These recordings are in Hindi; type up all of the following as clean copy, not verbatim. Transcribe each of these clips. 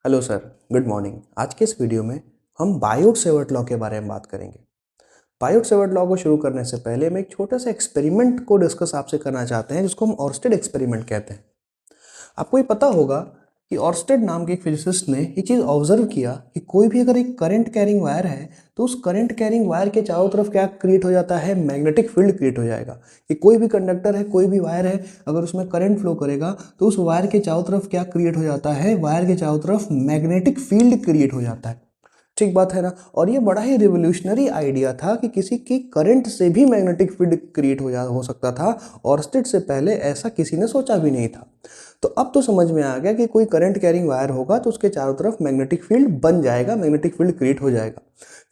Hello sir, good morning. आज के इस वीडियो में हम बायोट-सेवर्ट लॉ के बारे में बात करेंगे। बायोट-सेवर्ट लॉ को शुरू करने से पहले हम एक छोटा सा एक्सपेरिमेंट को डिस्कस आपसे करना चाहते हैं जिसको हम ऑर्स्टेड एक्सपेरिमेंट कहते हैं। आपको ये पता होगा कि ऑर्स्टेड नाम के एक फिजिसिस्ट ने ये चीज़ ऑब्जर्व किया कि कोई भी अगर एक करंट कैरिंग वायर है तो उस करंट कैरिंग वायर के चारों तरफ क्या क्रिएट हो जाता है, मैग्नेटिक फील्ड क्रिएट हो जाएगा। कि कोई भी कंडक्टर है, कोई भी वायर है, अगर उसमें करंट फ्लो करेगा तो उस वायर के चारों तरफ क्या क्रिएट हो जाता है, वायर के चारों तरफ मैग्नेटिक फील्ड क्रिएट हो जाता है। ठीक बात है ना। और ये बड़ा ही रिवोल्यूशनरी आइडिया था कि किसी की करंट से भी मैग्नेटिक फील्ड क्रिएट हो सकता था। ऑर्स्टेड से पहले ऐसा किसी ने सोचा भी नहीं था। तो अब तो समझ में आ गया कि कोई करंट कैरिंग वायर होगा तो उसके चारों तरफ मैग्नेटिक फील्ड बन जाएगा, मैग्नेटिक फील्ड क्रिएट हो जाएगा।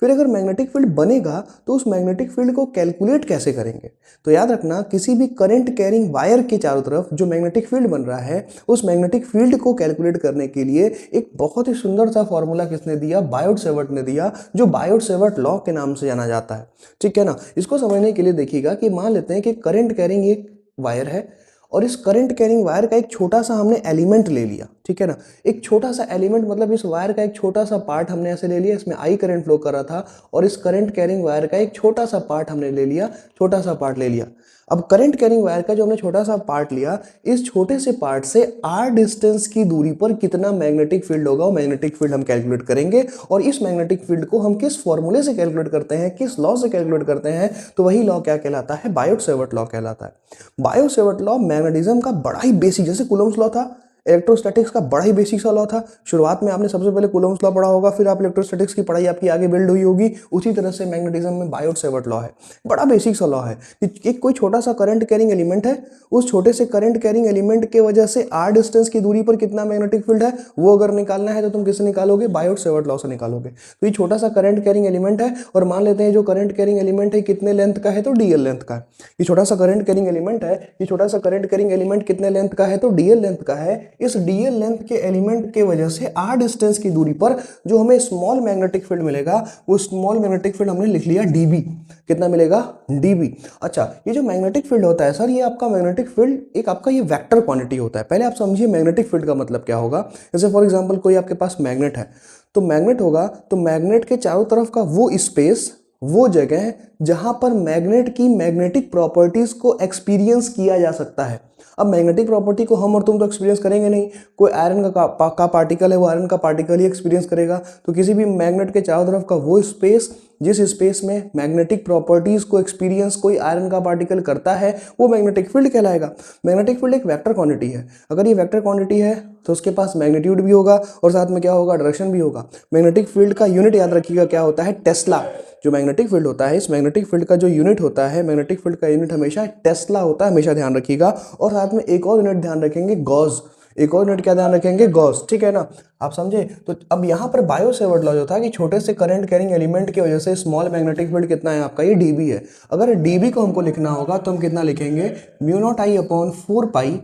फिर अगर मैग्नेटिक फील्ड बनेगा तो उस मैग्नेटिक फील्ड को कैलकुलेट कैसे करेंगे। तो याद रखना, किसी भी करंट कैरिंग वायर के चारों तरफ जो मैग्नेटिक फील्ड बन रहा है उस मैग्नेटिक फील्ड को कैलकुलेट करने के लिए एक बहुत ही सुंदर सा फॉर्मूला किसने दिया, बायोट-सेवर्ट ने दिया, जो बायोट-सेवर्ट लॉ के नाम से जाना जाता है। ठीक है ना। इसको समझने के लिए देखिएगा कि मान लेते हैं कि करंट कैरिंग एक वायर है और इस करंट कैरिंग वायर का एक छोटा सा हमने एलिमेंट ले लिया। ठीक है ना। एक छोटा सा एलिमेंट मतलब इस वायर का एक छोटा सा पार्ट हमने ऐसे ले लिया, इसमें आई करंट फ्लो कर रहा था और इस करंट कैरिंग वायर का एक छोटा सा पार्ट हमने ले लिया, छोटा सा पार्ट ले लिया। अब करंट कैरिंग वायर का जो हमने छोटा सा पार्ट लिया, इस छोटे से पार्ट से आर डिस्टेंस की दूरी पर कितना मैग्नेटिक फील्ड होगा, वो मैग्नेटिक फील्ड हम कैलकुलेट करेंगे। और इस मैग्नेटिक फील्ड को हम किस फॉर्मूले से कैलकुलेट करते हैं, किस लॉ से कैलकुलेट करते हैं, तो वही लॉ क्या कहलाता है, बायोट-सेवर्ट लॉ कहलाता है। बायोट-सेवर्ट लॉ मैग्नेटिज्म का बड़ा ही बेसिक, जैसे कूलम्ब्स लॉ था, इलेक्ट्रोस्टैटिक्स का बड़ा ही बेसिक सा लॉ था। शुरुआत में आपने सबसे पहले कूलम्ब्स लॉ पढ़ा होगा, फिर आप इलेक्ट्रोस्टैटिक्स की पढ़ाई आपकी आगे बिल्ड हुई होगी। उसी तरह से मैग्नेटिज्म में बायोट-सेवर्ट लॉ है, बड़ा बेसिक सा लॉ है कि एक कोई छोटा सा करंट कैरिंग एलिमेंट है, उस छोटे से करंट कैरिंग एलिमेंट के वजह से आर डिस्टेंस की दूरी पर कितना मैग्नेटिक फील्ड है, वो अगर निकालना है तो तुम किससे निकालोगे, बायोट-सेवर्ट लॉ से निकालोगे। तो ये छोटा सा करंट कैरिंग एलिमेंट है और मान लेते हैं जो करंट कैरिंग एलिमेंट है कितने लेंथ का है, तो डीएल लेंथ का है। ये छोटा सा करंट कैरिंग एलिमेंट है, ये छोटा सा करंट कैरिंग एलिमेंट कितने लेंथ का है, तो डीएल लेंथ का है। इस डीएल लेंथ के एलिमेंट के वजह से आर डिस्टेंस की दूरी पर जो हमें स्मॉल मैग्नेटिक फील्ड मिलेगा, वो स्मॉल मैग्नेटिक फील्ड हमने लिख लिया डीबी। कितना मिलेगा, डीबी। अच्छा, ये जो मैग्नेटिक फील्ड होता है सर, ये आपका मैग्नेटिक फील्ड एक आपका ये वेक्टर क्वांटिटी होता है। पहले आप समझिए मैग्नेटिक फील्ड का मतलब क्या होगा। जैसे फॉर एग्जांपल कोई आपके पास मैग्नेट है, तो मैग्नेट होगा तो मैग्नेट के चारों तरफ का वो स्पेस, वो जगह जहां पर मैग्नेट की मैग्नेटिक प्रॉपर्टीज को एक्सपीरियंस किया जा सकता है। अब मैग्नेटिक प्रॉपर्टी को हम और तुम तो एक्सपीरियंस करेंगे नहीं, कोई आयरन का पार्टिकल है, वो आयरन का पार्टिकल ही एक्सपीरियंस करेगा। तो किसी भी मैग्नेट के चारों तरफ का वो स्पेस, जिस स्पेस में मैग्नेटिक प्रॉपर्टीज को एक्सपीरियंस कोई आयरन का पार्टिकल करता है, वो मैग्नेटिक फील्ड कहलाएगा। मैग्नेटिक फील्ड एक वेक्टर क्वांटिटी है। अगर ये वेक्टर क्वांटिटी है तो उसके पास मैग्नीट्यूड भी होगा और साथ में क्या होगा, डायरेक्शन भी होगा। मैग्नेटिक फील्ड का यूनिट याद रखिएगा क्या होता है, टेस्ला। जो मैग्नेटिक फील्ड होता है, इस मैग्नेटिक फील्ड का जो यूनिट होता है, मैग्नेटिक फील्ड का यूनिट हमेशा टेस्ला होता है, हमेशा ध्यान रखिएगा। और साथ में एक और यूनिट ध्यान रखेंगे, गॉस। एक और यूनिट क्या ध्यान रखेंगे, गॉस। ठीक है ना, आप समझे। तो अब यहाँ पर बायो-सेवर्ट लॉ जो था कि छोटे से करंट कैरिंग एलिमेंट की वजह से स्मॉल मैग्नेटिक फील्ड कितना है आपका, ये डीबी है। अगर डीबी को हमको लिखना होगा तो हम कितना लिखेंगे, mu not I upon 4 pi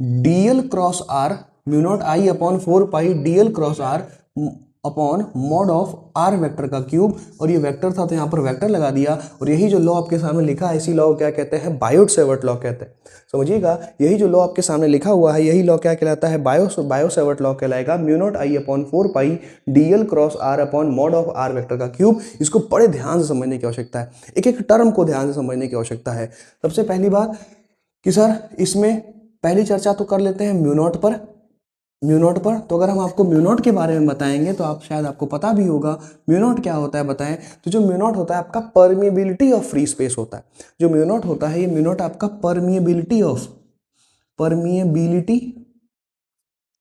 d l cross r, mu not I upon 4 pi d l cross r upon mod of r vector का क्यूब। और ये वेक्टर था तो यहाँ पर वेक्टर लगा दिया। और यही जो लॉ आपके सामने लिखा है, इसी लॉ को क्या कहते हैं, बायोट-सेवर्ट लॉ कहते हैं। समझिएगा, यही जो लॉ आपके सामने लिखा हुआ है, यही लॉ क्या कहलाता है, बायो-सेवर्ट लॉ कहलाएगा। Mu not I upon 4 pi d l cross r upon mod of r vector का क्यूब। इसको बड़े ध्यान से समझने की आवश्यकता है, एक एक टर्म को ध्यान से समझने की आवश्यकता है। सबसे पहली बात कि सर इसमें पहली चर्चा तो कर लेते हैं म्यू नॉट पर। म्यू नॉट पर तो अगर हम आपको म्यू नॉट के बारे में बताएंगे तो आप शायद आपको पता भी होगा म्यू नॉट क्या होता है, बताएं। तो जो म्यू नॉट होता है आपका परमिएबिलिटी ऑफ फ्री स्पेस होता है। जो म्यू नॉट होता है, ये म्यू नॉट आपका परमिएबिलिटी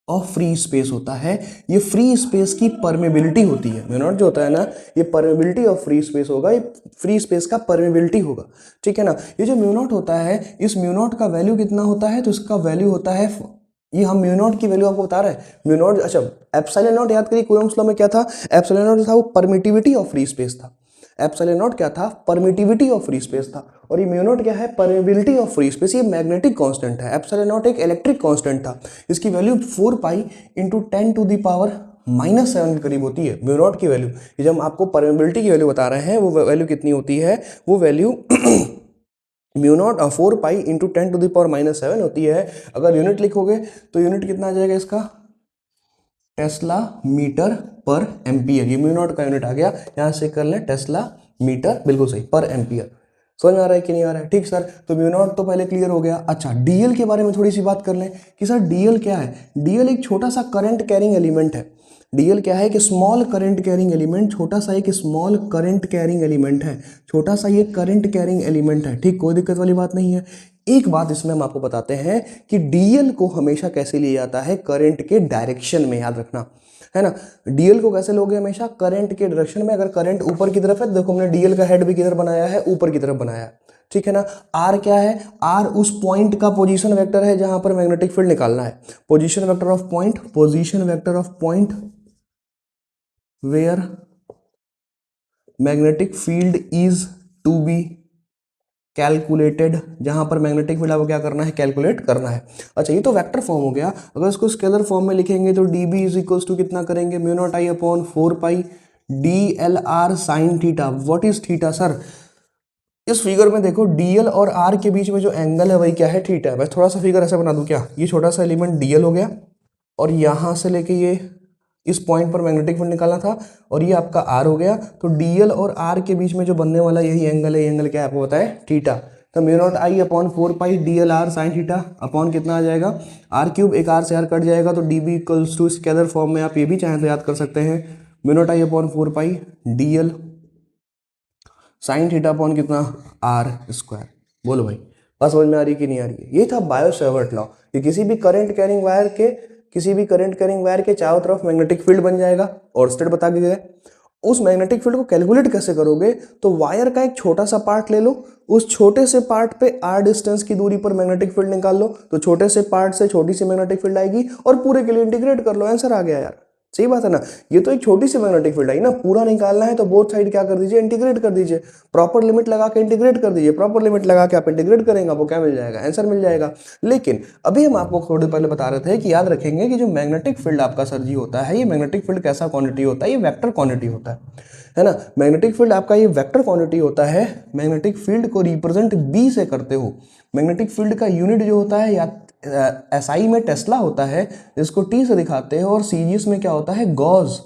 ऑफ फ्री स्पेस होता है। ये फ्री स्पेस की परमेबिलिटी होती है। म्यू नॉट जो होता है ना, ये परमेबिलिटी ऑफ फ्री स्पेस होगा, ये फ्री स्पेस का परमेबिलिटी होगा। ठीक है ना। ये जो म्यू नॉट होता है, इस म्यू नॉट का वैल्यू कितना होता है, तो इसका वैल्यू होता है, ये हम म्यू नॉट की वैल्यू आपको बता रहे हैं। म्यू नॉट, अच्छा एप्सिलॉन नॉट याद करिए, कूलम्ब्स लॉ में क्या था, एप्सिलॉन नॉट था वो परमिटिविटी ऑफ फ्री स्पेस था। एप्सिलॉन नॉट क्या था, परमिटिविटी ऑफ फ्री स्पेस था। और ये म्यू नॉट क्या है, परमेबिलिटी ऑफ फ्री स्पेस। ये मैग्नेटिक कांस्टेंट है। एप्सिलॉन नॉट एक इलेक्ट्रिक कांस्टेंट था। इसकी value 4 pi into 10 to the power -7 के करीब होती है म्यू नॉट की वैल्यू। ये जब हम आपको परमेबिलिटी की वैल्यू बता रहे हैं, वो वैल्यू कितनी होती है, वो value mu naught 4 pi into 10 to the power -7 होती है। अगर यूनिट लिखोगे तो यूनिट कितना आ जाएगा इसका, टेस्ला मीटर पर एम्पियर, ये म्यू नॉट का यूनिट आ गया, यहाँ से कर लें टेस्ला मीटर, बिल्कुल सही, पर एम्पियर। समझ में आ रहा है कि नहीं आ रहा है? ठीक सर, तो म्यू नॉट तो पहले क्लियर हो गया। अच्छा, डीएल के बारे में थोड़ी सी बात कर लें कि सर डीएल क्या है। डीएल एक छोटा सा करंट कैरिंग एलिमेंट है। डीएल क्या है कि स्मॉल करंट कैरिंग एलिमेंट, छोटा सा एक स्मॉल करंट कैरिंग एलिमेंट है, छोटा सा ये करंट कैरिंग एलिमेंट है। ठीक, कोई दिक्कत वाली बात नहीं है। एक बात इसमें हम आपको बताते हैं कि डीएल को हमेशा कैसे लिया जाता है, करंट के डायरेक्शन में, याद रखना है ना। डीएल को कैसे लोगे, हमेशा करंट के डायरेक्शन में। अगर करंट ऊपर की तरफ है, देखो हमने डीएल का हेड भी किधर बनाया है, ऊपर की तरफ बनाया है, ठीक है ना। आर क्या है, आर उस पॉइंट का पोजीशन वेक्टर है जहां पर मैग्नेटिक फील्ड निकालना है। Position vector of point, position vector of point where magnetic field is to be calculated, जहां पर मैग्नेटिक फील्ड आपको क्या करना है, कैलकुलेट करना है। अच्छा, ये तो वेक्टर फॉर्म हो गया। अगर इसको स्केलर फॉर्म में लिखेंगे तो d b is equals to कितना करेंगे, mu not I upon 4 pi d l r sine theta. What is theta sir, इस फिगर में देखो डीएल और आर के बीच में जो एंगल है वही क्या है, थीटा है। मैं थोड़ा सा फिगर ऐसा बना दूं क्या, ये छोटा सा एलिमेंट डीएल हो गया और यहां से लेके ये इस पॉइंट पर मैग्नेटिक फील्ड निकालना था, और ये आपका आर हो गया। तो डीएल और आर के बीच में जो बनने वाला यही एंगल है, ये एंगल क्या है आपको बताए, थीटा। तो mu not I upon 4 pi d l r sine theta upon कितना आ जाएगा, आर क्यूब, एक आर से आर कट जाएगा तो d b equals to, scalar form में आप ये भी चाहें तो याद कर सकते हैं, mu not I upon 4 pi d l sine theta upon कितना, आर स्क्वायर। बोलो भाई, बात समझ में आ रही है कि नहीं आ रही है? ये था बायो सेवर्ट लॉ कि किसी भी करंट कैरिंग वायर के चारों तरफ मैग्नेटिक फील्ड बन जाएगा, और स्टेट बता के गए। उस मैग्नेटिक फील्ड को कैलकुलेट कैसे करोगे, तो वायर का एक छोटा सा पार्ट ले लो, उस छोटे से पार्ट पे आर डिस्टेंस की दूरी पर मैग्नेटिक फील्ड निकाल लो, तो छोटे से पार्ट से छोटी सी मैग्नेटिक फील्ड आएगी, और पूरे के लिए इंटीग्रेट कर लो, आंसर आ गया यार। सही बात है ना, ये तो एक छोटी सी मैग्नेटिक फील्ड आई ना, पूरा निकालना है तो बोथ साइड क्या कर दीजिए, इंटीग्रेट कर दीजिए, प्रॉपर लिमिट लगा के इंटीग्रेट कर दीजिए, प्रॉपर लिमिट लगा के आप इंटीग्रेट करेंगे, आपको क्या मिल जाएगा, आंसर मिल जाएगा। लेकिन अभी हम आपको थोड़ी पहले बता रहे थे कि याद रखेंगे कि जो मैग्नेटिक फील्ड आपका सर जी होता है, ये मैग्नेटिक फील्ड कैसा क्वांटिटी होता है, ये वेक्टर क्वांटिटी होता है ना। मैग्नेटिक फील्ड आपका ये वेक्टर क्वांटिटी होता है। मैग्नेटिक फील्ड को रिप्रेजेंट बी से करते हो। मैग्नेटिक फील्ड का यूनिट जो होता है, या एसआई में टेस्ला होता है, जिसको टी से दिखाते हैं, और सीजीएस में क्या होता है, गॉस।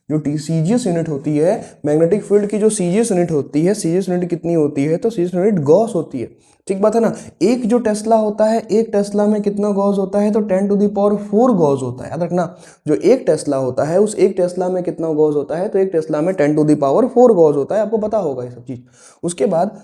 जो टी सीजीएस यूनिट होती है मैग्नेटिक फील्ड की, जो सीजीएस यूनिट होती है, सीजीएस यूनिट कितनी होती है, तो सीजीएस यूनिट गॉस होती है। ठीक बात है ना। एक जो टेस्ला होता है, एक टेस्ला में कितना गॉस होता है, तो 10⁴ गॉस होता है, याद रखना। जो एक टेस्ला होता है, उस एक टेस्ला में कितना गॉस होता है, तो एक टेस्ला में 10⁴ गॉस होता है, आपको पता होगा ये सब चीज। उसके बाद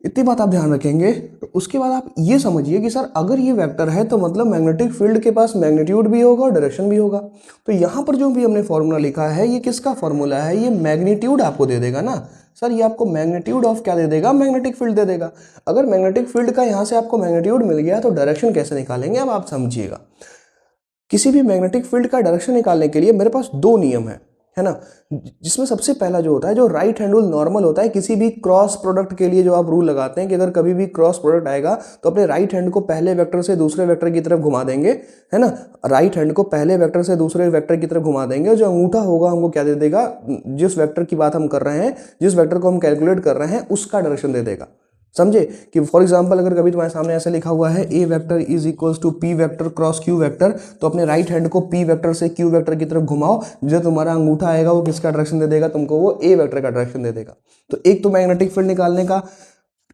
इतनी बात आप ध्यान रखेंगे, तो उसके बाद आप ये समझिए कि सर अगर ये वेक्टर है तो मतलब मैग्नेटिक फील्ड के पास मैग्नीट्यूड भी होगा और डायरेक्शन भी होगा। तो यहाँ पर जो भी हमने फॉर्मूला लिखा है, ये किसका फॉर्मूला है, ये मैग्नीट्यूड आपको दे देगा ना सर, ये आपको मैग्नीट्यूड ऑफ क्या दे देगा, मैग्नेटिक फील्ड दे देगा। अगर मैग्नेटिक फील्ड का यहाँ से आपको मैग्नीट्यूड मिल गया तो डायरेक्शन कैसे निकालेंगे, अब आप समझिएगा। किसी भी मैग्नेटिक फील्ड का डायरेक्शन निकालने के लिए मेरे पास दो नियम है ना, जिसमें सबसे पहला जो होता है, जो राइट हैंड रूल नॉर्मल होता है, किसी भी क्रॉस प्रोडक्ट के लिए जो आप रूल लगाते हैं कि अगर कभी भी क्रॉस प्रोडक्ट आएगा तो अपने राइट हैंड को पहले वेक्टर से दूसरे वेक्टर की तरफ घुमा देंगे, है ना। राइट हैंड को पहले वेक्टर से दूसरे वेक्टर की तरफ घुमा देंगे, जो अंगूठा होगा हमको क्या दे देगा, जिस वेक्टर की बात हम कर रहे हैं, जिस वेक्टर को हम कैलकुलेट कर रहे हैं, उसका डायरेक्शन दे देगा। समझे कि फॉर एग्जांपल अगर कभी तुम्हारे सामने ऐसा लिखा हुआ है a vector is equals to p vector cross q vector, तो अपने राइट हैंड को पी वेक्टर से क्यू वेक्टर की तरफ घुमाओ, जो तुम्हारा अंगूठा आएगा वो किसका डायरेक्शन दे देगा तुमको, वो ए वेक्टर का डायरेक्शन दे देगा। तो एक तो मैग्नेटिक फील्ड निकालने का,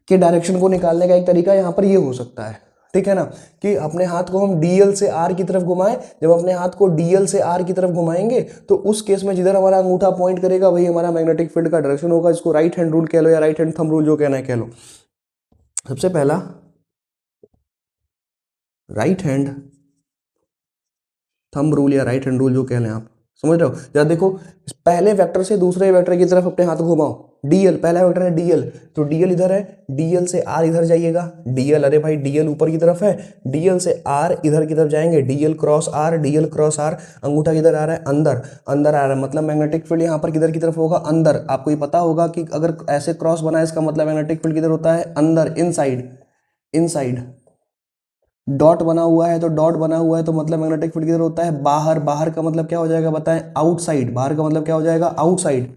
के डायरेक्शन को निकालने का एक तरीका यहाँ पर ये हो सकता है, ठीक है ना, कि अपने हाथ को हम डीएल से आर की तरफ घुमाएं। जब अपने हाथ को डीएल से आर की तरफ घुमाएंगे तो उस केस में जिधर हमारा अंगूठा पॉइंट करेगा वही हमारा मैग्नेटिक फील्ड का डायरेक्शन होगा। इसको राइट हैंड रूल कह लो या राइट हैंड थंब रूल जो कहना है कह लो। सबसे पहला राइट हैंड थंब रूल या राइट हैंड रूल जो कह लें आप, समझ रहे हो। जरा देखो, पहले वेक्टर से दूसरे वेक्टर की तरफ अपने हाथ को घुमाओ। डीएल पहला वेक्टर है डीएल, तो डीएल इधर है, डीएल से आर इधर जाइएगा। डीएल, अरे भाई डीएल ऊपर की तरफ है, डीएल से आर इधर की तरफ जाएंगे, d l cross r, d l cross r. अंगूठा किधर आ रहा है, अंदर, अंदर आ रहा है, मतलब मैग्नेटिक फील्ड यहाँ पर किधर की तरफ होगा, अंदर। आपको ये पता होगा कि अगर ऐसे क्रॉस बना है इसका मतलब मैग्नेटिक फील्ड किधर होता है, अंदर, इनसाइड, इनसाइड। डॉट बना हुआ है, तो डॉट बना हुआ है तो मतलब मैग्नेटिक फील्ड किधर होता है, बाहर। बाहर का मतलब क्या हो जाएगा बताएं, आउटसाइड। बाहर का मतलब क्या हो जाएगा, आउटसाइड।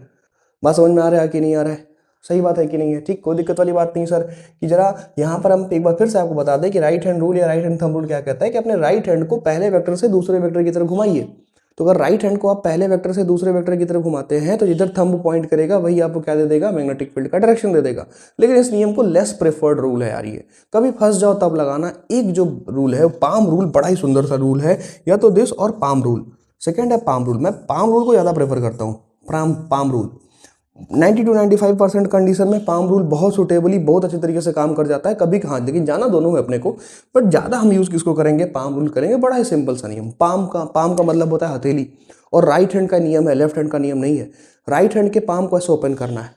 बात समझ में आ रहा है कि नहीं आ रहा है, सही बात है कि नहीं है, ठीक, कोई दिक्कत वाली बात नहीं सर। कि जरा यहाँ पर हम एक बार फिर से आपको बता दें कि राइट हैंड रूल या राइट हैंड थंब रूल क्या कहता है कि अपने राइट हैंड को पहले वेक्टर से दूसरे वेक्टर की तरफ घुमाइए। तो अगर राइट हैंड को आप पहले वेक्टर से दूसरे वेक्टर की तरफ घुमाते हैं तो जिधर थंब पॉइंट करेगा वही आपको क्या दे देगा, मैग्नेटिक फील्ड का डायरेक्शन दे देगा। लेकिन इस नियम को लेस प्रेफर्ड रूल है यार, ये कभी फंस जाओ तब लगाना। एक जो रूल है पाम रूल, बड़ा ही सुंदर सा रूल है, या तो दिस और पाम रूल। सेकेंड है पाम रूल, मैं पाम रूल को ज़्यादा प्रेफर करता हूँ। पाम रूल 90 to 95% कंडीशन में पाम रूल बहुत सुटेबली, बहुत अच्छे तरीके से काम कर जाता है। कभी कहाँ, लेकिन जाना दोनों है अपने को, बट ज़्यादा हम यूज़ किसको करेंगे, पाम रूल करेंगे। बड़ा ही सिंपल सा नियम, पाम का मतलब होता है हथेली, और राइट हैंड का नियम है, लेफ्ट हैंड का नियम नहीं है। राइट हैंड के पाम को ऐसे ओपन करना है,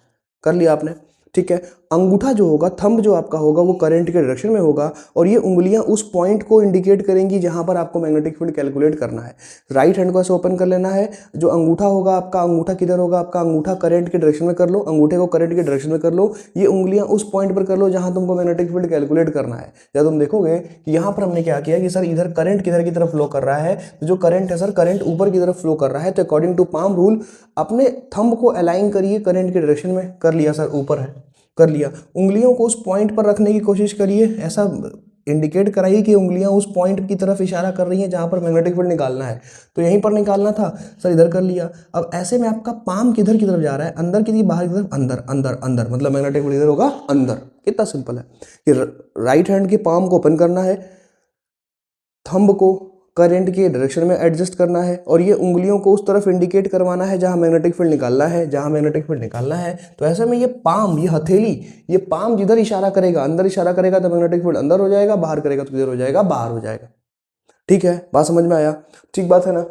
कर लिया आपने, ठीक है। अंगूठा जो होगा, थंब जो आपका होगा, वो करंट के डायरेक्शन में होगा, और ये उंगलियां उस पॉइंट को इंडिकेट करेंगी जहां पर आपको मैग्नेटिक फील्ड कैलकुलेट करना है। राइट हैंड को ऐसे ओपन कर लेना है। जो अंगूठा होगा आपका, अंगूठा किधर होगा आपका, अंगूठा करंट के डायरेक्शन में कर लो, अंगूठे को करंट के डायरेक्शन में कर लो। ये उंगलियां उस पॉइंट पर कर लो जहां तुमको मैग्नेटिक फील्ड कैलकुलेट करना है। जब तुम देखोगे कि यहाँ पर हमने क्या किया कि सर इधर करंट किधर की तरफ फ्लो कर रहा है, तो जो करंट है सर, करंट ऊपर की तरफ फ्लो कर रहा है, तो अकॉर्डिंग टू पाम रूल अपने थंब को अलाइन करिए करंट के डायरेक्शन में। कर लिया सर, ऊपर है, कर लिया। उंगलियों को उस पॉइंट पर रखने की कोशिश करिए, ऐसा इंडिकेट कराइए कि उंगलियां उस पॉइंट की तरफ इशारा कर रही हैं जहां पर मैग्नेटिक फील्ड निकालना है। तो यहीं पर निकालना था सर, इधर कर लिया। अब ऐसे में आपका पाम किधर की तरफ जा रहा है, अंदर की बाहर की तरफ, अंदर अंदर अंदर, मतलब मैग्नेटिक फील्ड इधर होगा अंदर। कितना सिंपल है कि राइट हैंड के पाम को ओपन करना है, थंब को करंट के डायरेक्शन में एडजस्ट करना है, और ये उंगलियों को उस तरफ इंडिकेट करवाना है जहां मैग्नेटिक फील्ड निकालना है, जहां मैग्नेटिक फील्ड निकालना है। तो ऐसे में ये पाम, ये हथेली, ये पाम जिधर इशारा करेगा, अंदर इशारा करेगा तो मैग्नेटिक फील्ड अंदर हो जाएगा, बाहर करेगा तो किधर हो जाएगा, बाहर हो जाएगा। ठीक है, बात समझ में आया? ठीक बात है ना।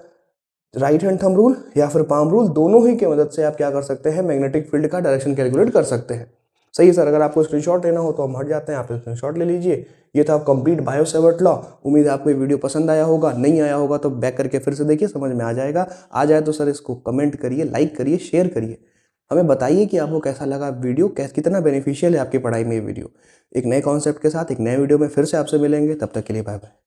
राइट हैंड थंब रूल या फिर पाम रूल, दोनों ही की मदद से आप क्या कर सकते हैं, मैग्नेटिक फील्ड का डायरेक्शन कैलकुलेट कर सकते हैं। सही है सर, अगर आपको स्क्रीनशॉट लेना हो तो हम हट जाते हैं, आप स्क्रीनशॉट ले लीजिए। ये था कंप्लीट बायो-सेवर्ट लॉ। उम्मीद है आपको ये वीडियो पसंद आया होगा, नहीं आया होगा तो बैक करके फिर से देखिए, समझ में आ जाएगा। आ जाए तो सर इसको कमेंट करिए, लाइक करिए, शेयर करिए, हमें बताइए कि आपको कैसा लगा वीडियो, कितना बेनिफिशियल है आपकी पढ़ाई में ये वीडियो। एक नए कॉन्सेप्ट के साथ एक नए वीडियो में फिर से आपसे मिलेंगे, तब तक के लिए बाय बाय।